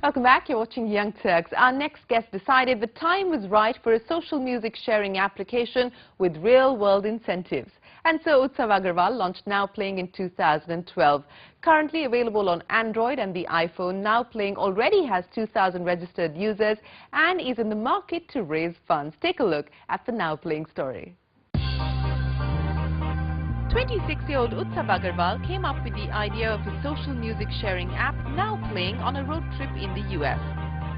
Welcome back. You're watching Young Turks. Our next guest decided the time was right for a social music sharing application with real-world incentives. And so Utsav Agarwal launched Nwplyng in 2012. Currently available on Android and the iPhone, Nwplyng already has 2,000 registered users and is in the market to raise funds. Take a look at the Nwplyng story. 26-year-old Utsav Agarwal came up with the idea of a social music sharing app, Nwplyng, on a road trip in the US.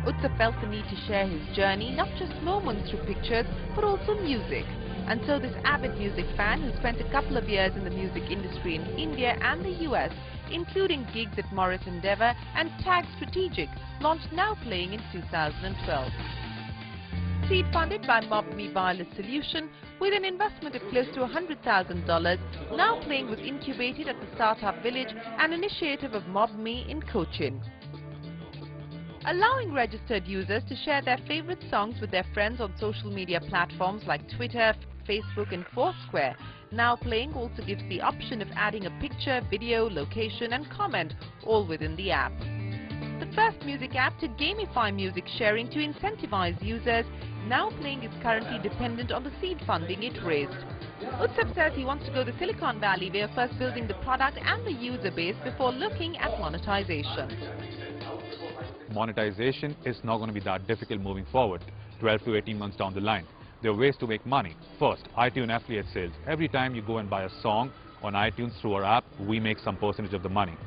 Utsav felt the need to share his journey, not just moments through pictures, but also music. And so this avid music fan, who spent a couple of years in the music industry in India and the US, including gigs at Morris Endeavour and Tag Strategic, launched Nwplyng in 2012. Seed funded by MobMe Wireless Solution, with an investment of close to $100,000, Nwplyng was incubated at the Startup Village, an initiative of MobMe in Cochin. Allowing registered users to share their favorite songs with their friends on social media platforms like Twitter, Facebook and Foursquare, Nwplyng also gives the option of adding a picture, video, location and comment, all within the app. The first music app to gamify music sharing to incentivize users, Nwplyng is currently dependent on the seed funding it raised. Utsav says he wants to go the Silicon Valley way of first building the product and the user base before looking at monetization. Monetization is not going to be that difficult moving forward, 12 to 18 months down the line. There are ways to make money. First, iTunes affiliate sales. Every time you go and buy a song on iTunes through our app, we make some percentage of the money.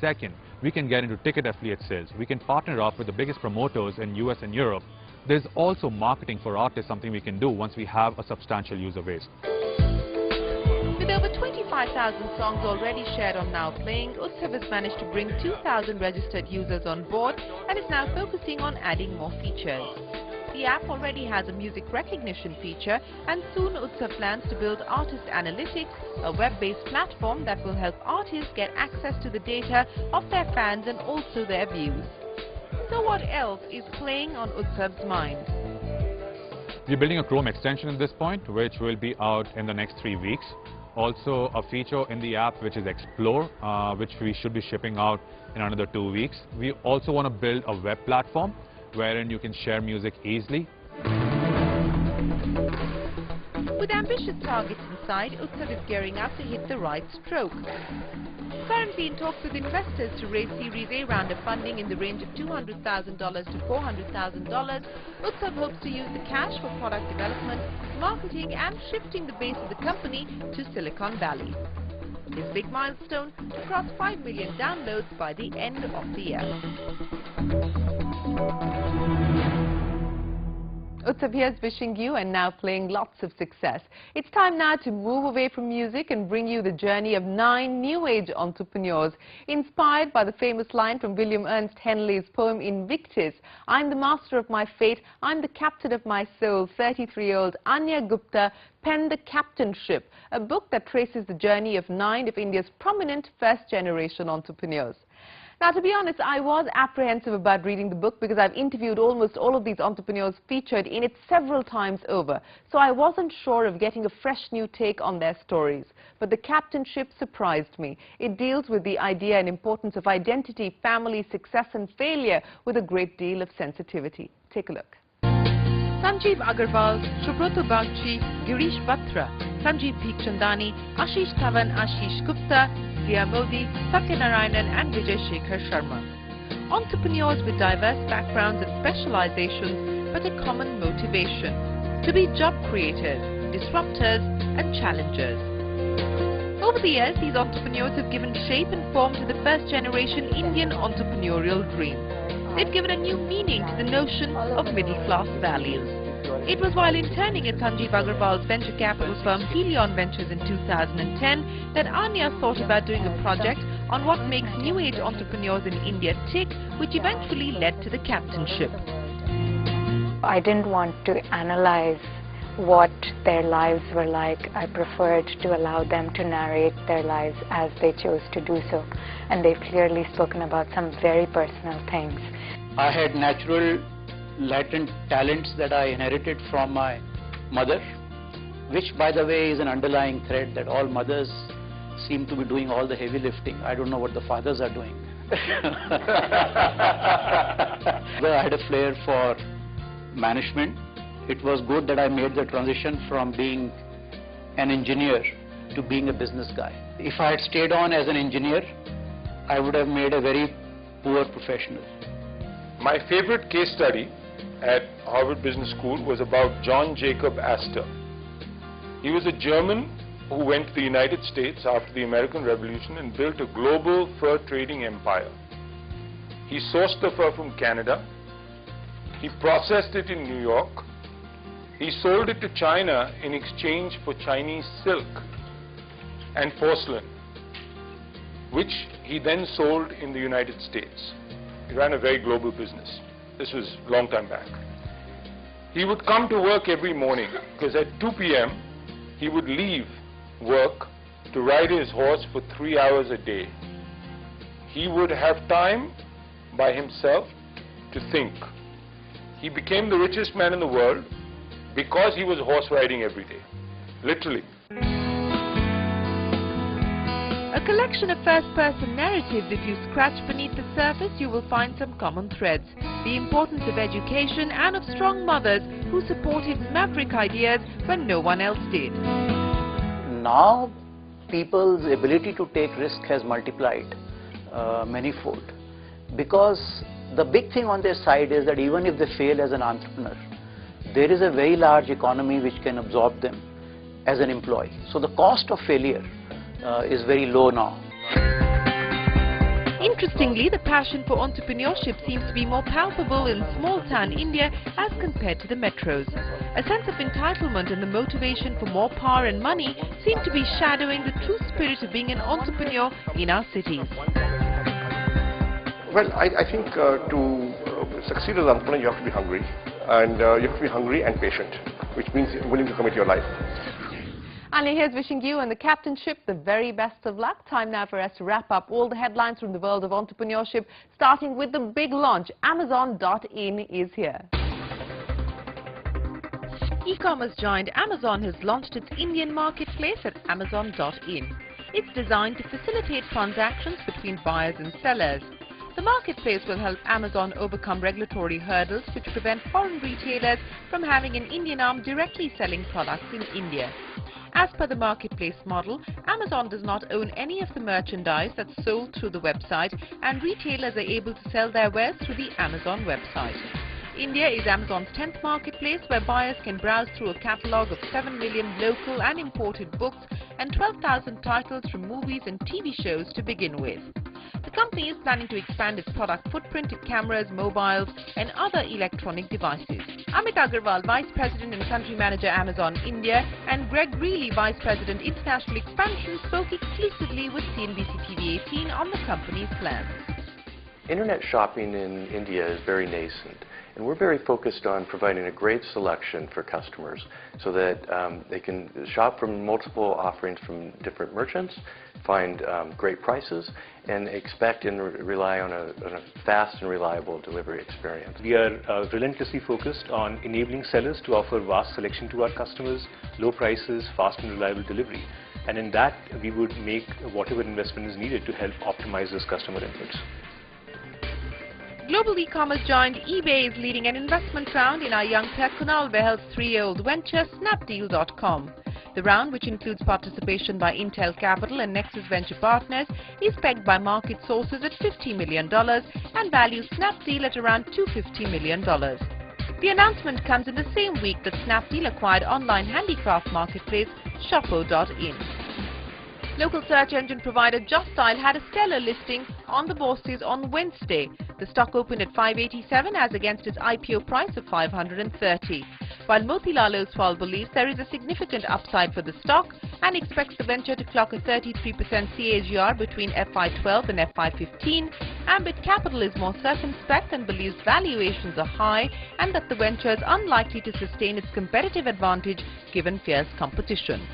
Second, we can get into ticket affiliate sales. We can partner up with the biggest promoters in US and Europe. There's also marketing for artists, something we can do once we have a substantial user base. With over 25,000 songs already shared on Nwplyng, Utsav has managed to bring 2,000 registered users on board and is now focusing on adding more features. The app already has a music recognition feature, and soon Utsav plans to build Artist Analytics, a web-based platform that will help artists get access to the data of their fans and also their views. So what else is playing on Utsav's mind? We're building a Chrome extension at this point, which will be out in the next 3 weeks. Also a feature in the app which is Explore, which we should be shipping out in another 2 weeks. We also want to build a web platform wherein you can share music easily. With ambitious targets in sight, Utsav is gearing up to hit the right stroke. Currently in talks with investors to raise Series A round of funding in the range of $200,000 to $400,000, Utsav hopes to use the cash for product development, marketing and shifting the base of the company to Silicon Valley. His big milestone to cross 5 million downloads by the end of the year. Utsav here is wishing you and Nwplyng lots of success. It's time now to move away from music and bring you the journey of 9 new age entrepreneurs. Inspired by the famous line from William Ernest Henley's poem Invictus, "I'm the master of my fate, I'm the captain of my soul," 33-year-old Anya Gupta penned The Captainship, a book that traces the journey of 9 of India's prominent first-generation entrepreneurs. Now, to be honest, I was apprehensive about reading the book because I've interviewed almost all of these entrepreneurs featured in it several times over. So I wasn't sure of getting a fresh new take on their stories. But The Captainship surprised me. It deals with the idea and importance of identity, family, success and failure with a great deal of sensitivity. Take a look. Sanjeev Agarwal, Subrata Bagchi, Girish Batra, Sanjeev Bhikchandani, Ashish Dhawan, Ashish Gupta, Zia Modi, Satyanarayanan and Vijay Shekhar Sharma. Entrepreneurs with diverse backgrounds and specializations, but a common motivation: to be job creators, disruptors and challengers. Over the years, these entrepreneurs have given shape and form to the first-generation Indian entrepreneurial dream. They've given a new meaning to the notion of middle-class values. It was while interning at Sanjeev Agarwal's venture capital firm Helion Ventures in 2010 that Anya thought about doing a project on what makes new age entrepreneurs in India tick, which eventually led to The Captainship. I didn't want to analyze what their lives were like. I preferred to allow them to narrate their lives as they chose to do so. And they've clearly spoken about some very personal things. I had natural latent talents that I inherited from my mother, which by the way is an underlying thread that all mothers seem to be doing all the heavy lifting. I don't know what the fathers are doing. I had a flair for management. It was good that I made the transition from being an engineer to being a business guy. If I had stayed on as an engineer, I would have made a very poor professional. My favorite case study at Harvard Business School was about John Jacob Astor. He was a German who went to the United States after the American Revolution and built a global fur trading empire. He sourced the fur from Canada. He processed it in New York. He sold it to China in exchange for Chinese silk and porcelain, which he then sold in the United States. He ran a very global business. This was a long time back. He would come to work every morning because at 2 p.m. he would leave work to ride his horse for 3 hours a day. He would have time by himself to think. He became the richest man in the world because he was horse riding every day, literally. A collection of first-person narratives. If you scratch beneath the surface, you will find some common threads. The importance of education and of strong mothers who supported maverick ideas when no one else did. Now, people's ability to take risk has multiplied manifold. Because the big thing on their side is that even if they fail as an entrepreneur, there is a very large economy which can absorb them as an employee. So the cost of failure is very low now. Interestingly, the passion for entrepreneurship seems to be more palpable in small-town India as compared to the metros. A sense of entitlement and the motivation for more power and money seem to be shadowing the true spirit of being an entrepreneur in our cities. Well, I think to succeed as an entrepreneur, you have to be hungry. And you have to be hungry and patient, which means willing to commit your life. And here's wishing you and the captainship the very best of luck. Time now for us to wrap up all the headlines from the world of entrepreneurship, starting with the big launch. Amazon.in is here. E-commerce giant Amazon has launched its Indian marketplace at Amazon.in. It's designed to facilitate transactions between buyers and sellers. The marketplace will help Amazon overcome regulatory hurdles which prevent foreign retailers from having an Indian arm directly selling products in India. As per the marketplace model, Amazon does not own any of the merchandise that's sold through the website, and retailers are able to sell their wares through the Amazon website. India is Amazon's 10th marketplace, where buyers can browse through a catalogue of 7 million local and imported books and 12,000 titles from movies and TV shows to begin with. The company is planning to expand its product footprint to cameras, mobiles and other electronic devices. Amit Agarwal, Vice President and Country Manager Amazon India, and Greg Greeley, Vice President International Expansion, spoke exclusively with CNBC TV 18 on the company's plans. Internet shopping in India is very nascent, and we're very focused on providing a great selection for customers so that they can shop from multiple offerings from different merchants, find great prices, and expect and rely on a fast and reliable delivery experience. We are relentlessly focused on enabling sellers to offer vast selection to our customers, low prices, fast and reliable delivery. And in that, we would make whatever investment is needed to help optimize those customer inputs. Global e-commerce giant eBay is leading an investment round in our Young Turks Kunal Behel's 3-year-old venture, Snapdeal.com. The round, which includes participation by Intel Capital and Nexus Venture Partners, is pegged by market sources at $50 million and values Snapdeal at around $250 million. The announcement comes in the same week that Snapdeal acquired online handicraft marketplace Shoppo.in. Local search engine provider Justdial had a stellar listing on the bourses on Wednesday. The stock opened at 587 as against its IPO price of 530. While Motilal Oswal believes there is a significant upside for the stock and expects the venture to clock a 33% CAGR between FY12 and FY15, Ambit Capital is more circumspect and believes valuations are high and that the venture is unlikely to sustain its competitive advantage given fierce competition.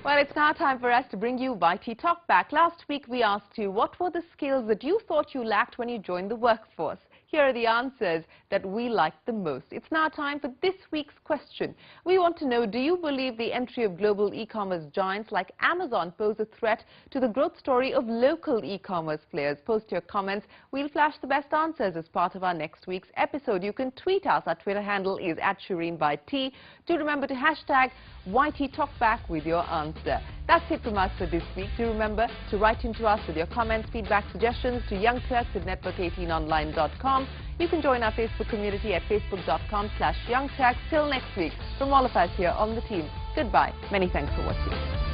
Well, it's now time for us to bring you YT Talkback. Last week we asked you what were the skills that you thought you lacked when you joined the workforce. Here are the answers that we liked the most. It's now time for this week's question. We want to know, do you believe the entry of global e-commerce giants like Amazon pose a threat to the growth story of local e-commerce players? Post your comments. We'll flash the best answers as part of our next week's episode. You can tweet us. Our Twitter handle is @ShireenByT. Do remember to hashtag YTTalkback with your answer. That's it from us for this week. Do remember to write into us with your comments, feedback, suggestions to Young Turks at network18online.com. You can join our Facebook community at facebook.com/YoungTurks. Till next week, from all of us here on the team, goodbye. Many thanks for watching.